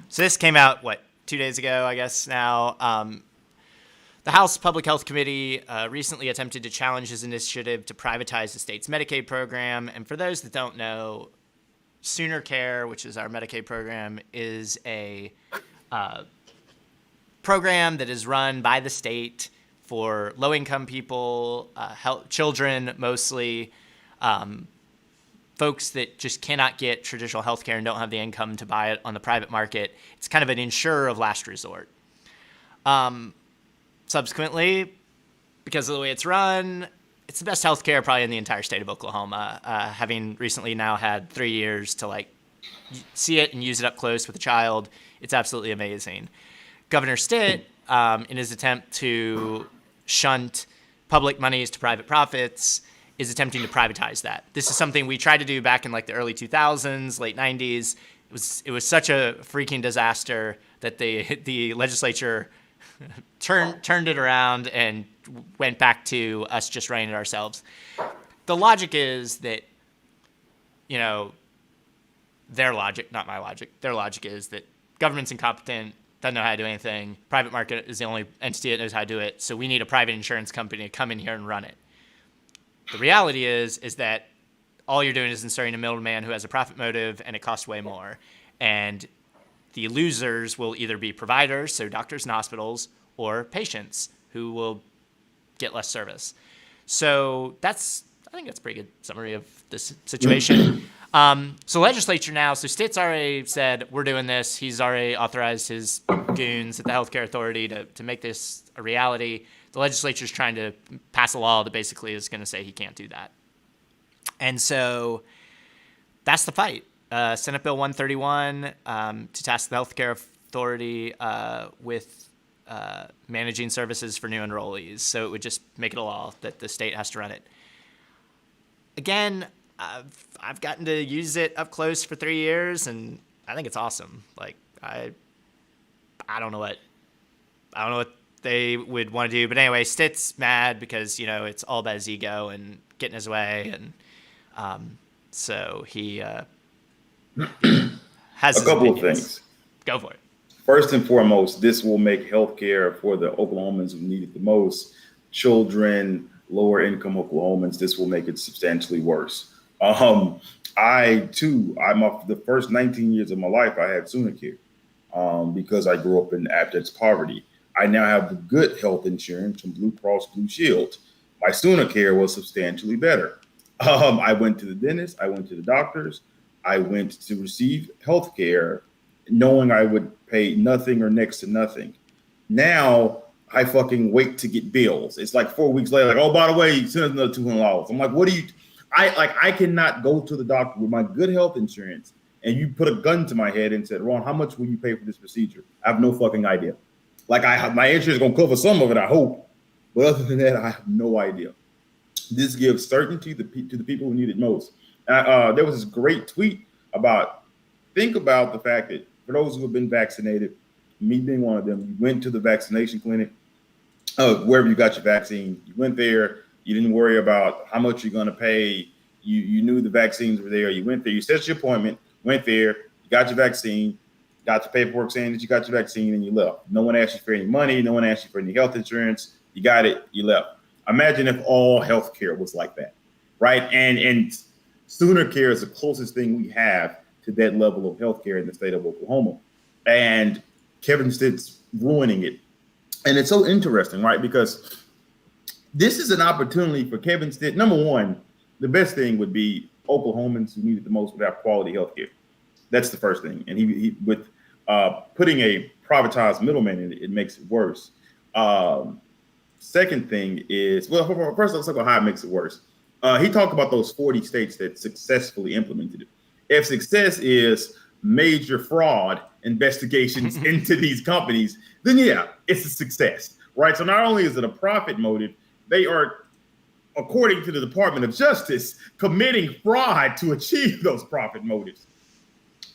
So this came out, 2 days ago, I guess now. The House Public Health Committee recently attempted to challenge his initiative to privatize the state's Medicaid program. And for those that don't know, Sooner Care, which is our Medicaid program, is a program that is run by the state for low-income people, children mostly, folks that just cannot get traditional health care and don't have the income to buy it on the private market. It's kind of an insurer of last resort. Subsequently, because of the way it's run, it's the best healthcare probably in the entire state of Oklahoma. Having recently now had 3 years to see it and use it up close with a child, it's absolutely amazing. Governor Stitt, in his attempt to shunt public monies to private profits, is attempting to privatize that. This is something we tried to do back in the early 2000s, late 90s. It was such a freaking disaster that the legislature turned it around and went back to us just running it ourselves. The logic is that, their logic, not my logic, their logic is that government's incompetent, doesn't know how to do anything. Private market is the only entity that knows how to do it. So we need a private insurance company to come in here and run it. The reality is that all you're doing is inserting a middleman who has a profit motive, and it costs way more. And the losers will either be providers, so doctors and hospitals, or patients who will get less service. So I think that's a pretty good summary of this situation. So legislature now, so Stitt's already said, we're doing this. He's already authorized his goons at the Healthcare Authority to make this a reality. The legislature's trying to pass a law that basically is going to say he can't do that. And so that's the fight. Senate Bill 131 to task the Healthcare Authority with managing services for new enrollees. So it would just make it a law that the state has to run it. Again, I've gotten to use it up close for 3 years, and I think it's awesome. I don't know what they would want to do, but anyway, Stitt's mad because it's all about his ego and getting his way, and so he has A his couple of opinions. things. Go for it. First and foremost, this will make healthcare for the Oklahomans who need it the most, children, lower income Oklahomans. This will make it substantially worse. The first 19 years of my life, I had Sooner Care because I grew up in abject poverty. I now have good health insurance from Blue Cross Blue Shield. My Sooner Care was substantially better. I went to the dentist, I went to the doctors, I went to receive health care knowing I would pay nothing or next to nothing. Now I fucking wait to get bills. It's like 4 weeks later, oh, by the way, you send us another $200. I'm like, what do you, I cannot go to the doctor with my good health insurance and you put a gun to my head and said, Ron, how much will you pay for this procedure? I have no fucking idea. My insurance is going to cover some of it, I hope. But other than that, I have no idea. This gives certainty to the people who need it most. There was this great tweet think about the fact that for those who have been vaccinated, me being one of them, you went to the vaccination clinic, wherever you got your vaccine, you went there, you didn't worry about how much you're going to pay. You knew the vaccines were there. You went there, you set your appointment, went there, you got your vaccine, got your paperwork saying that you got your vaccine, and you left. No one asked you for any money. No one asked you for any health insurance. You got it, you left. Imagine if all healthcare was like that, right? And Sooner Care is the closest thing we have to that level of healthcare in the state of Oklahoma. And Kevin Stitt's ruining it. And it's so interesting, right? Because this is an opportunity for Kevin Stitt. Number one, the best thing would be Oklahomans who need it the most would have quality healthcare. That's the first thing. And he with putting a privatized middleman in it, it makes it worse. Second thing is, well, first let's talk about how it makes it worse. He talked about those 40 states that successfully implemented it. If success is major fraud investigations into these companies, then yeah, it's a success, right? So not only is it a profit motive, they are, according to the Department of Justice, committing fraud to achieve those profit motives.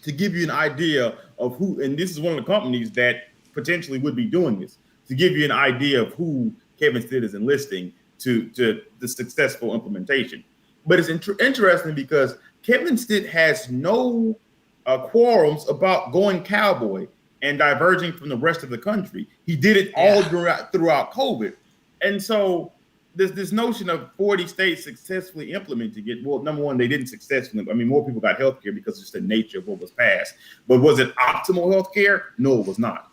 To give you an idea of who, and this is one of the companies that potentially would be doing this, to give you an idea of who Kevin Stitt is enlisting to the successful implementation. But it's interesting because Kevin Stitt has no quorums about going cowboy and diverging from the rest of the country. He did it all throughout COVID. And so this notion of 40 states successfully implementing it, well, number one, they didn't successfully. I mean, more people got healthcare because it's just the nature of what was passed. But was it optimal healthcare? No, it was not.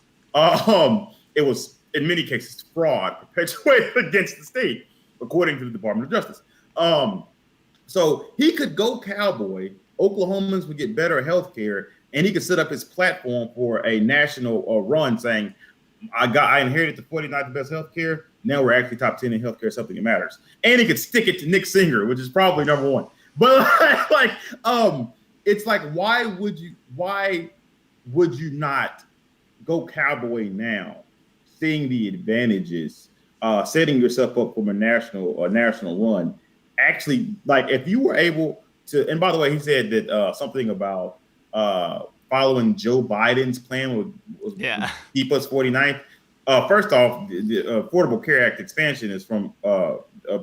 It was, in many cases, fraud perpetuated against the state, according to the Department of Justice. So he could go cowboy. Oklahomans would get better healthcare, and he could set up his platform for a national run saying, I inherited the 49th best healthcare. Now we're actually top 10 in healthcare, something that matters. And he could stick it to Nick Singer, which is probably number one. But it's like, why would you not go cowboy now, seeing the advantages, setting yourself up for a national run? Actually, like if you were able to, and by the way, he said that something about following Joe Biden's plan would keep us 49th. First off, the Affordable Care Act expansion is from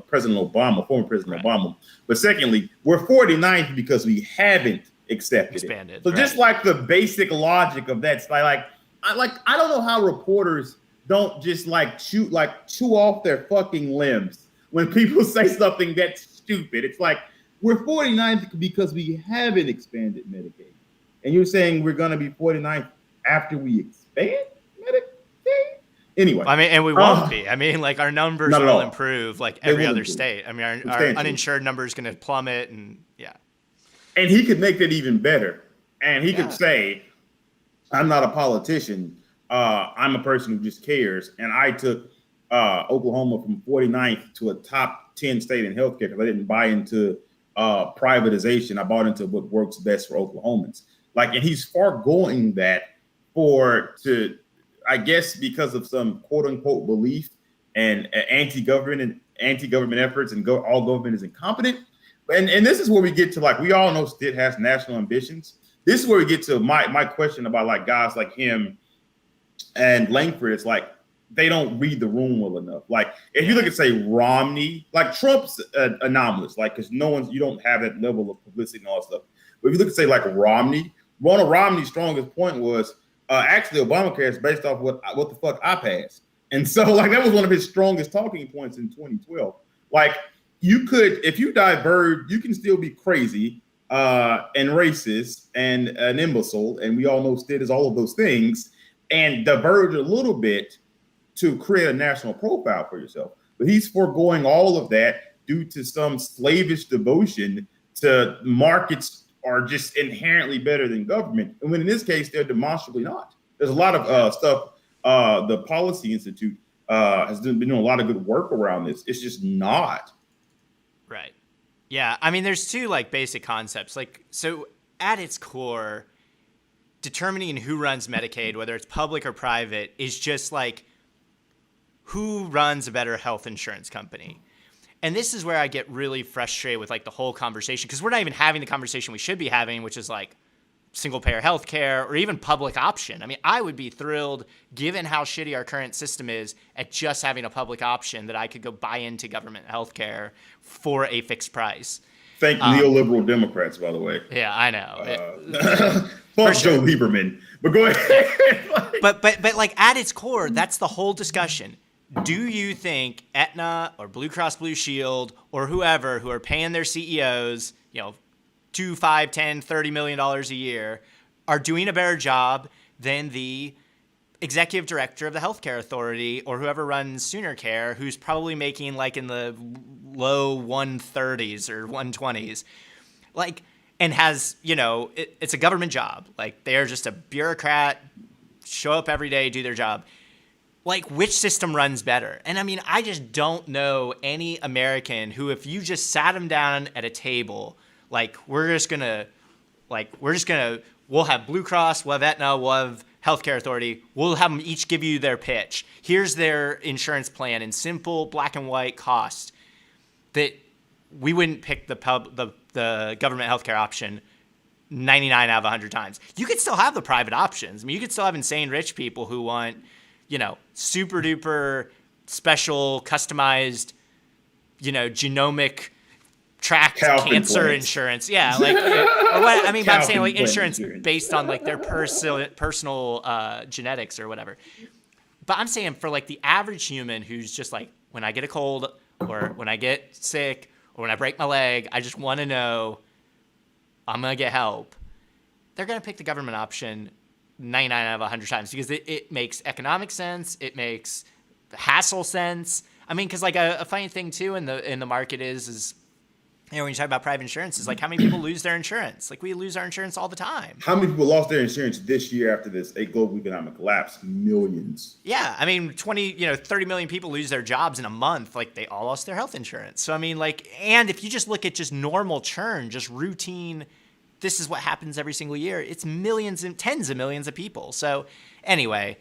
President Obama, former President Obama. But secondly, we're 49th because we haven't expanded it. So just like the basic logic of that, I don't know how reporters don't just chew off their fucking limbs when people say something that's stupid. It's like, we're 49th because we haven't expanded Medicaid. And you're saying we're going to be 49th after we expand Medicaid? Anyway. I mean, and we won't be. I mean, like, our numbers will improve like every other state. I mean, our uninsured number is going to plummet, and And he could make that even better. And he could say, I'm not a politician. I'm a person who just cares. And I took Oklahoma from 49th to a top 10 state in healthcare because I didn't buy into privatization. I bought into what works best for Oklahomans. And he's foregoing that I guess because of some quote unquote belief and anti-government efforts and all government is incompetent. And this is where we get to, we all know Stitt has national ambitions. This is where we get to my question about guys like him and Langford. It's like they don't read the room well enough. If you look at, say, Romney, Trump's anomalous, because you don't have that level of publicity and all that stuff. But if you look at, say, Romney, Ronald Romney's strongest point was actually Obamacare is based off what the fuck I passed. And so that was one of his strongest talking points in 2012. You could, if you diverge, you can still be crazy and racist and an imbecile. And we all know Stitt is all of those things, and diverge a little bit to create a national profile for yourself. But he's foregoing all of that due to some slavish devotion to markets are just inherently better than government. And when in this case, they're demonstrably not. There's a lot of stuff. The Policy Institute has been doing a lot of good work around this. It's just not. Right. Yeah. I mean, there's two basic concepts. So at its core, determining who runs Medicaid, whether it's public or private, is just who runs a better health insurance company. And this is where I get really frustrated with the whole conversation, because we're not even having the conversation we should be having, which is single payer healthcare or even public option. I mean, I would be thrilled, given how shitty our current system is, at just having a public option that I could go buy into government healthcare for a fixed price. Thank neoliberal Democrats, by the way. Yeah, I know. Fuck Joe Lieberman. But go ahead. but at its core, that's the whole discussion. Do you think Aetna or Blue Cross Blue Shield or whoever who are paying their CEOs, $2, $5, $10, $30 million a year, are doing a better job than the executive director of the healthcare authority or whoever runs Sooner Care, who's probably making in the low 130s or 120s, and has, it's a government job. They're just a bureaucrat, show up every day, do their job. Which system runs better? And I mean, I just don't know any American who, if you just sat them down at a table, we'll have Blue Cross, we'll have Aetna, we'll have Healthcare Authority, we'll have them each give you their pitch. Here's their insurance plan in simple black and white cost, that we wouldn't pick the government healthcare option 99 out of 100 times. You could still have the private options. I mean, you could still have insane rich people who want super duper special, customized, genomic tracked Calf cancer implants. insurance. Yeah, like, or what I mean, but I'm Calf saying like implant insurance insurance. based on like their personal genetics or whatever. But I'm saying for like the average human who's just like, when I get a cold or when I get sick or when I break my leg, I just want to know I'm going to get help. They're going to pick the government option 99 out of 100 times because it makes economic sense. It makes hassle sense. I mean, because like a funny thing too in the market is when you talk about private insurance, is like how many people lose their insurance? Like we lose our insurance all the time. How many people lost their insurance this year after this a global economic collapse? Millions. Yeah, I mean, 30 million people lose their jobs in a month. Like they all lost their health insurance. So I mean, like, and if you just look at just normal churn, just routine, this is what happens every single year. It's millions and tens of millions of people. So anyway,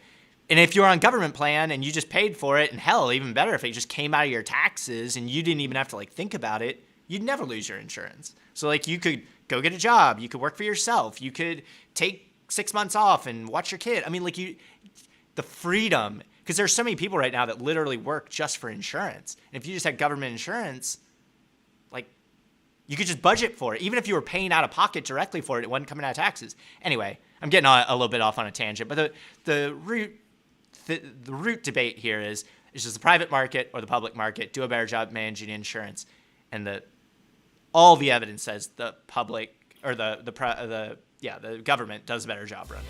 and if you're on government plan and you just paid for it, and hell, even better if it just came out of your taxes and you didn't even have to like think about it, you'd never lose your insurance. So like you could go get a job, you could work for yourself, you could take 6 months off and watch your kid. I mean, like the freedom, because there's so many people right now that literally work just for insurance. And if you just had government insurance, like you could just budget for it. Even if you were paying out of pocket directly for it, it wasn't coming out of taxes. Anyway, I'm getting a little bit off on a tangent, but the root debate here is just the private market or the public market do a better job managing insurance? And all the evidence says the public or the government does a better job running.